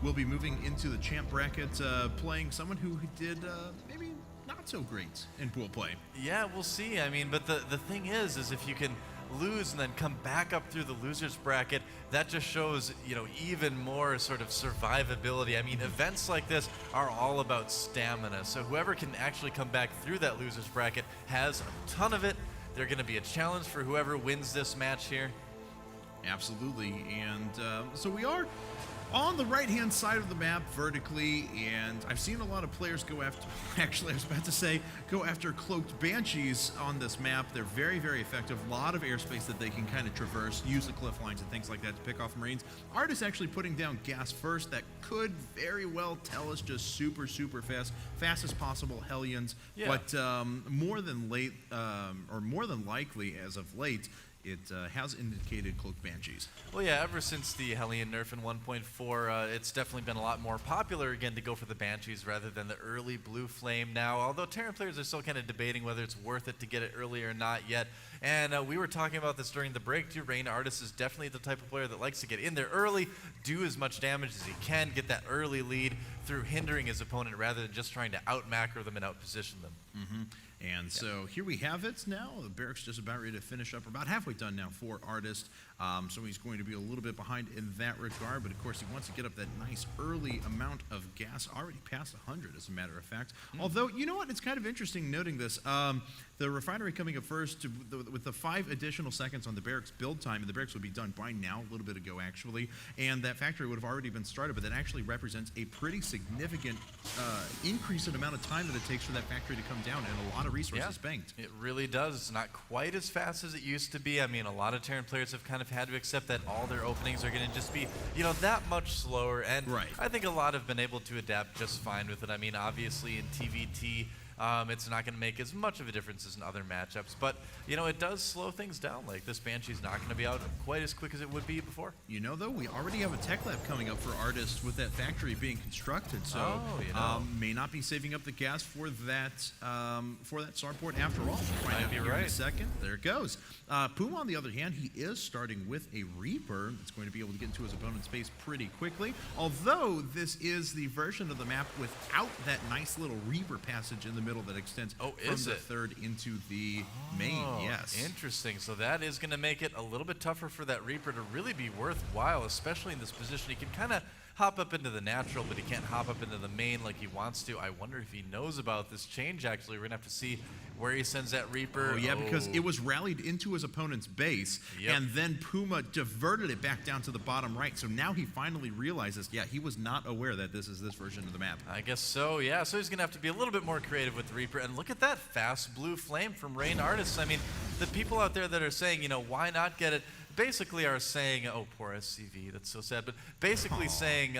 will be moving into the champ bracket, playing someone who did maybe not so great in pool play. Yeah, we'll see. I mean, but the thing is if you can lose and then come back up through the losers bracket, that just shows, even more sort of survivability. I mean, events like this are all about stamina. So whoever can actually come back through that losers bracket has a ton of it. They're going to be a challenge for whoever wins this match here. Absolutely. And so we are on the right-hand side of the map vertically, and I've seen a lot of players go after, actually I was about to say, go after cloaked banshees on this map. They're very, very effective. A lot of airspace that they can kind of traverse, use the cliff lines and things like that to pick off Marines. Artist actually putting down gas first. That could very well tell us just super, super fast, fastest possible Hellions. Yeah. But more than likely, as of late, it has indicated cloaked banshees. Well, yeah, ever since the Hellion nerf in 1.4, it's definitely been a lot more popular again to go for the banshees rather than the early blue flame now, although Terran players are still kind of debating whether it's worth it to get it early or not yet. And we were talking about this during the break too. Rain Artist is definitely the type of player that likes to get in there early, do as much damage as he can, get that early lead through hindering his opponent rather than just trying to out-macro them and out-position them. Mm-hmm. And so here we have it now. The barracks just about ready to finish up. We're about halfway done now for Artist. So he's going to be a little bit behind in that regard. But of course, he wants to get up that nice early amount of gas, already past 100 as a matter of fact. Although, you know what? It's kind of interesting noting this. The refinery coming up first with the 5 additional seconds on the barracks build time, and the barracks would be done by now, a little bit ago actually, and that factory would have already been started, but that actually represents a pretty significant increase in amount of time that it takes for that factory to come down, and a lot of resources banked. It really does. It's not quite as fast as it used to be. I mean, a lot of Terran players have kind of had to accept that all their openings are going to just be, that much slower, and I think a lot have been able to adapt just fine with it. I mean, obviously in TVT, it's not going to make as much of a difference as in other matchups, but it does slow things down. Like this Banshee's not going to be out quite as quick as it would be before. Though we already have a tech lab coming up for Artists with that factory being constructed, so may not be saving up the gas for that starport after all. We'll find out here in a second. There it goes. Puma, on the other hand, he is starting with a Reaper that's going to be able to get into his opponent's base pretty quickly. Although this is the version of the map without that nice little Reaper passage in the middle that extends from the third into the main. Yes. Interesting. So that is going to make it a little bit tougher for that Reaper to really be worthwhile, especially in this position. He can kind of hop up into the natural, but he can't hop up into the main like he wants to. I wonder if he knows about this change, actually. We're going to have to see where he sends that Reaper. Oh, yeah, because it was rallied into his opponent's base, and then Puma diverted it back down to the bottom right. So now he finally realizes, he was not aware that this is this version of the map. I guess so, yeah. So he's going to have to be a little bit more creative with the Reaper. And look at that fast blue flame from Rain Artists. I mean, the people out there that are saying, why not get it, basically are saying, oh, poor SCV, that's so sad, but basically saying,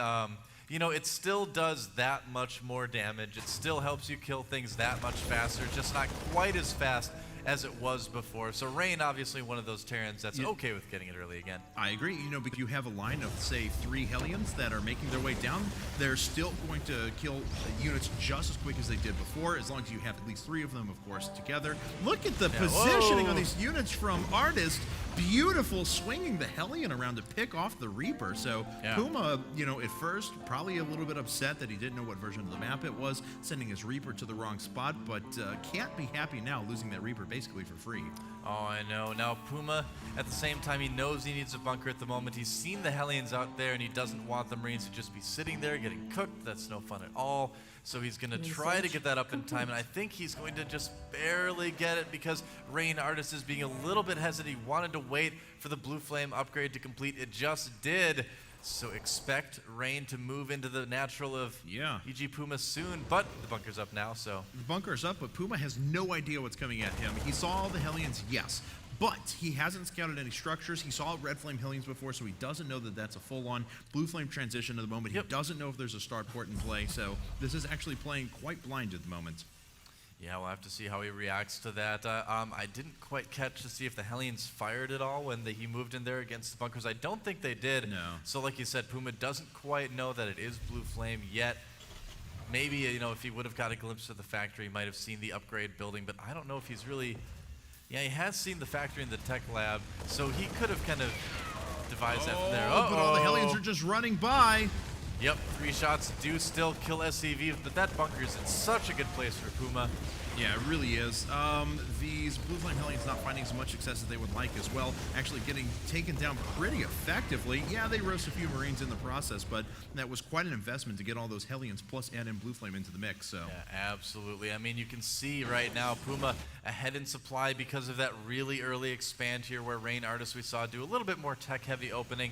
it still does that much more damage. It still helps you kill things that much faster, just not quite as fast as it was before. So Rain, obviously one of those Terrans that's okay with getting it early again. I agree. But you have a line of, say, 3 Hellions that are making their way down. They're still going to kill units just as quick as they did before, as long as you have at least 3 of them, of course, together. Look at the positioning on these units from Artist. Beautiful, swinging the Hellion around to pick off the Reaper. So Puma, at first, probably a little bit upset that he didn't know what version of the map it was, sending his Reaper to the wrong spot, but can't be happy now losing that Reaper basically for free. Oh, I know. Now Puma, at the same time, he knows he needs a bunker at the moment. He's seen the Hellions out there, and he doesn't want the Marines to just be sitting there getting cooked. That's no fun at all. So he's going to try to get that up in time, and I think he's going to just barely get it because Rain Artist is being a little bit hesitant. He wanted to wait for the Blue Flame upgrade to complete. It just did. So expect Rain to move into the natural of EG Puma soon, but the bunker's up now, so. The bunker's up, but Puma has no idea what's coming at him. He saw all the Hellions, yes, but he hasn't scouted any structures. He saw Red Flame Hellions before, so he doesn't know that that's a full-on Blue Flame transition at the moment. He doesn't know if there's a starport in play, so this is actually playing quite blind at the moment. Yeah, we'll have to see how he reacts to that. I didn't quite catch to see if the Hellions fired at all when he moved in there against the bunkers. I don't think they did. No. So like you said, Puma doesn't quite know that it is Blue Flame yet. Maybe, if he would have got a glimpse of the factory, he might have seen the upgrade building, but I don't know if he's really... Yeah, he has seen the factory in the tech lab, so he could have kind of devised that from there. But all the Hellions are just running by. Yep, 3 shots do still kill SCV, but that bunker is in such a good place for Puma. Yeah, it really is. These Blue Flame Hellions not finding as much success as they would like as well, actually getting taken down pretty effectively. Yeah, they roast a few Marines in the process, but that was quite an investment to get all those Hellions plus add in Blue Flame into the mix. So Yeah, absolutely. I mean, you can see right now Puma ahead in supply because of that really early expand here where Rain Artist we saw do a little bit more tech-heavy opening.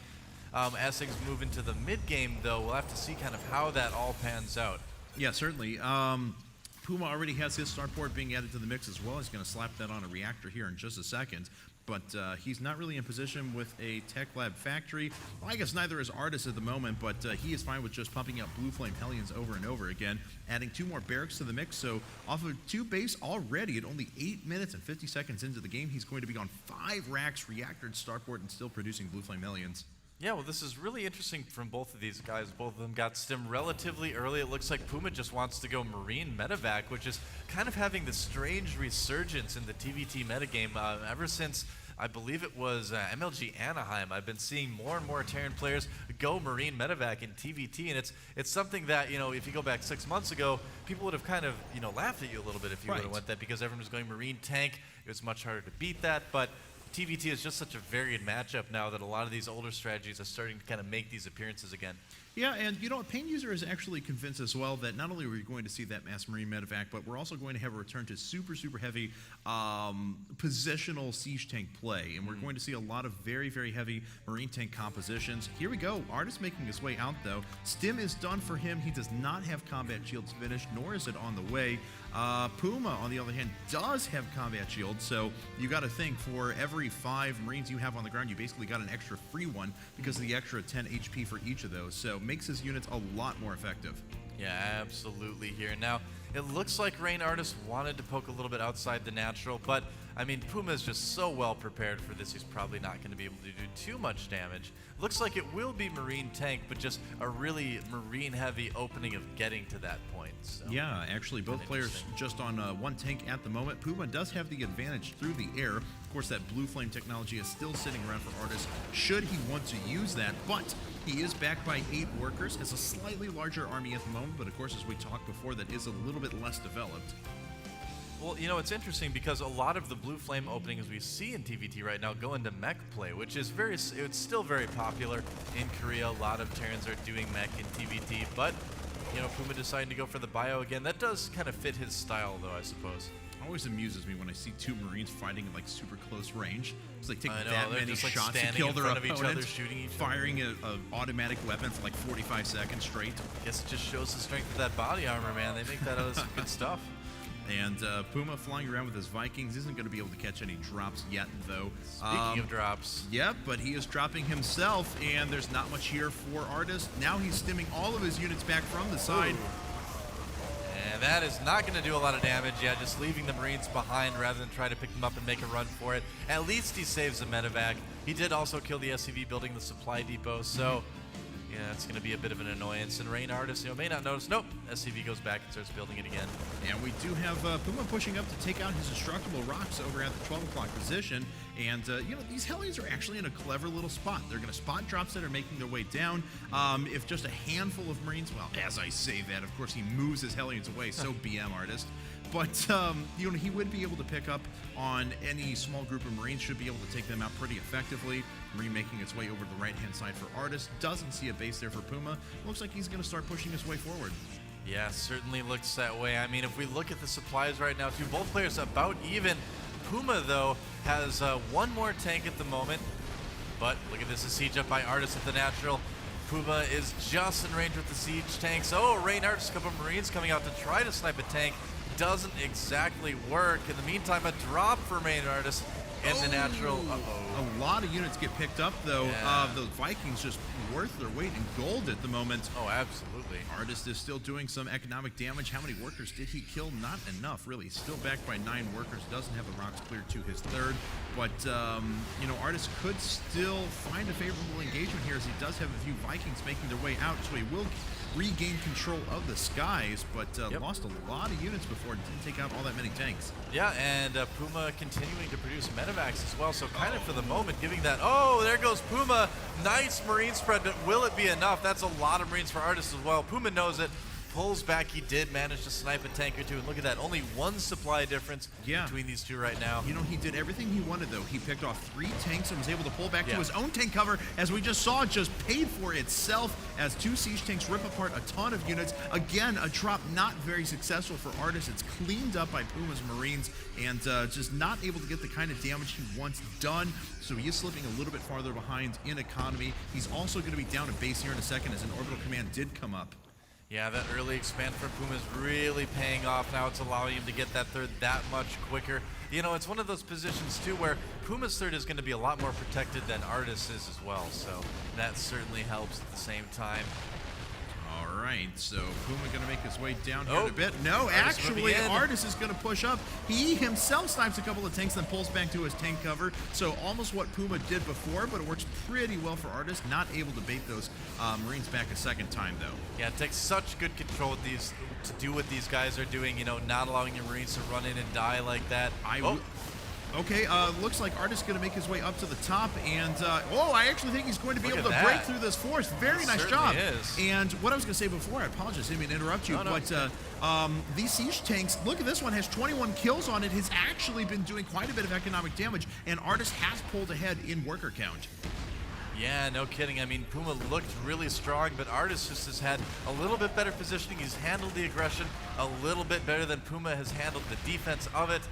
As things move into the mid-game, though, we'll have to see kind of how that all pans out. yeah, certainly. Puma already has his starport being added to the mix as well. He's going to slap that on a reactor here in just a second. But he's not really in position with a Tech Lab factory. Well, I guess neither is Artis at the moment, but he is fine with just pumping out Blue Flame Hellions over and over again, adding 2 more barracks to the mix. So off of 2 base already at only 8 minutes and 50 seconds into the game, he's going to be on 5 racks, reactored starport, and still producing Blue Flame Hellions. Yeah, well, this is really interesting from both of these guys. Both of them got stim relatively early. It looks like Puma just wants to go Marine medevac, which is kind of having this strange resurgence in the TVT metagame ever since, I believe it was MLG Anaheim. I've been seeing more and more Terran players go Marine medevac in TVT, and it's something that, you know, if you go back 6 months ago, people would have kind of, you know, laughed at you a little bit if you would have went that, because everyone was going Marine tank. It was much harder to beat that, but TVT is just such a varied matchup now that a lot of these older strategies are starting to kind of make these appearances again. Yeah, and you know what, Pain User is actually convinced as well that not only are we going to see that mass Marine medevac, but we're also going to have a return to super, super heavy positional siege tank play. And we're going to see a lot of very, very heavy Marine tank compositions. Here we go. Artist making his way out, though. Stim is done for him. He does not have combat shields finished, nor is it on the way. Puma, on the other hand, does have combat shields, so you got to think for every 5 Marines you have on the ground, you basically got an extra free one because of the extra 10 HP for each of those. So makes his units a lot more effective. Yeah, absolutely here. Now, it looks like Rain Artist wanted to poke a little bit outside the natural, but I mean, Puma is just so well prepared for this, he's probably not going to be able to do too much damage. Looks like it will be Marine tank, but just a really Marine-heavy opening of getting to that point. So, yeah, actually, both players just on 1 tank at the moment. Puma does have the advantage through the air. Of course, that Blue Flame technology is still sitting around for Artist, should he want to use that, but he is backed by 8 workers, has a slightly larger army at the moment, but of course, as we talked before, that is a little bit less developed. Well, you know, it's interesting because a lot of the Blue Flame openings we see in TVT right now go into mech play, which is it's still very popular in Korea. A lot of Terrans are doing mech in TVT, but, you know, Puma deciding to go for the bio again. That does kind of fit his style, though, I suppose. Always amuses me when I see 2 Marines fighting at like super close range. It's like taking I know, that they're many just, like, shots to standing kill in their front of each opponent, other, shooting each other. firing an automatic weapon for like 45 seconds straight. Guess it just shows the strength of that body armor, man. They make that out of some good stuff. And Puma flying around with his Vikings isn't going to be able to catch any drops yet, though. Speaking of drops. Yep, but he is dropping himself, and there's not much here for Artist. Now he's stimming all of his units back from the side. And that is not going to do a lot of damage. Yeah, just leaving the Marines behind rather than try to pick them up and make a run for it. At least he saves the medevac. He did also kill the SCV building the supply depot, so yeah, it's going to be a bit of an annoyance. And Rain Artist, you know, may not notice. Nope, SCV goes back and starts building it again. And we do have Puma pushing up to take out his destructible rocks over at the 12 o'clock position. And, you know, these Hellions are actually in a clever little spot. They're going to spot drops that are making their way down. If just a handful of Marines, well, as I say that, of course, he moves his Hellions away, so BM Artist. But, you know, he would be able to pick up on any small group of Marines, should be able to take them out pretty effectively. Marine making its way over to the right-hand side for Artist. Doesn't see a base there for Puma. Looks like he's going to start pushing his way forward. Yeah, certainly looks that way. I mean, if we look at the supplies right now, too, both players about even. Puma, though, has 1 more tank at the moment. But look at this, a siege up by Artist at the natural. Puma is just in range with the siege tanks. Oh, Rain Artist, a couple of Marines coming out to try to snipe a tank. Doesn't exactly work. In the meantime, a drop for Rain Artist in the natural. A lot of units get picked up, though. Yeah. Those Vikings just worth their weight in gold at the moment. Oh, absolutely. Artist is still doing some economic damage. How many workers did he kill? Not enough, really. Still backed by 9 workers. Doesn't have the rocks cleared to his 3rd. But, you know, Artist could still find a favorable engagement here, as he does have a few Vikings making their way out. So he will regain control of the skies, but lost a lot of units before it didn't take out all that many tanks. Yeah, and Puma continuing to produce medevacs as well, so kind of for the moment giving that, oh, there goes Puma. Nice Marine spread, but will it be enough? That's a lot of Marines for Artist as well. Puma knows it. Pulls back. He did manage to snipe a tank or two, and look at that, only one supply difference between these two right now. You know, he did everything he wanted, though. He picked off 3 tanks and was able to pull back to his own tank cover, as we just saw, just paid for itself as 2 siege tanks rip apart a ton of units. Again, a drop not very successful for Artis. It's cleaned up by Puma's Marines, and just not able to get the kind of damage he wants done, so he is slipping a little bit farther behind in economy. He's also going to be down a base here in a second, as an orbital command did come up. Yeah, that early expand for Puma is really paying off now. It's allowing him to get that third that much quicker. You know, it's one of those positions, too, where Puma's third is going to be a lot more protected than Artis is as well, so that certainly helps at the same time. All right, so Puma going to make his way down here in a bit. No, actually, Artis is going to push up. He himself snipes a couple of tanks, then pulls back to his tank cover. So almost what Puma did before, but it works pretty well for Artis. Not able to bait those Marines back a second time, though. Yeah, it takes such good control with these to do what these guys are doing. You know, not allowing your Marines to run in and die like that. Okay, looks like Artis going to make his way up to the top, and I actually think he's going to be able to break through this force. Very nice job. And what I was going to say before, I apologize, I didn't mean to interrupt you, but these siege tanks, look at this one, has 21 kills on it, has actually been doing quite a bit of economic damage, and Artis has pulled ahead in worker count. Yeah, no kidding. I mean, Puma looked really strong, but Artis just has had a little bit better positioning. He's handled the aggression a little bit better than Puma has handled the defense of it.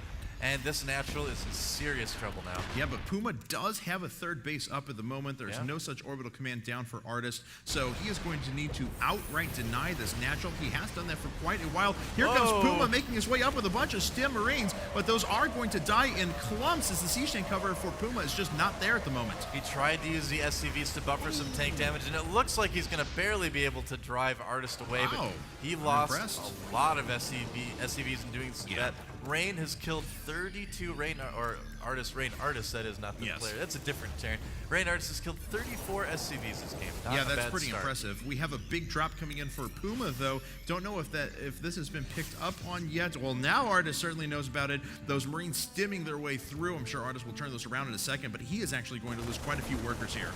And this natural is in serious trouble now. Yeah, but Puma does have a third base up at the moment. There's no such orbital command down for Artis, so he is going to need to outright deny this natural. He has done that for quite a while. Here comes Puma making his way up with a bunch of stim Marines, but those are going to die in clumps as the siege tank cover for Puma is just not there at the moment. He tried to use the SCVs to buffer some tank damage, and it looks like he's going to barely be able to drive Artis away, but he lost a lot of SCVs in doing that. Rain has killed 32 Rain Artis, that is not the player. That's a different turn. Rain Artis has killed 34 SCVs this game. Not that's pretty impressive. We have a big drop coming in for Puma, though. Don't know if this has been picked up on yet. Well, now Artis certainly knows about it. Those Marines stimming their way through. I'm sure Artis will turn those around in a second, but he is actually going to lose quite a few workers here.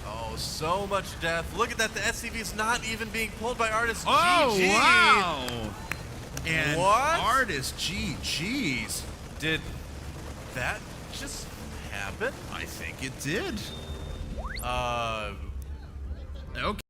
Oh, so much death. Look at that. The SCV's not even being pulled by Artis. Oh, GG. Wow. And what? Artis, GG's. Did that just happen? I think it did. Okay.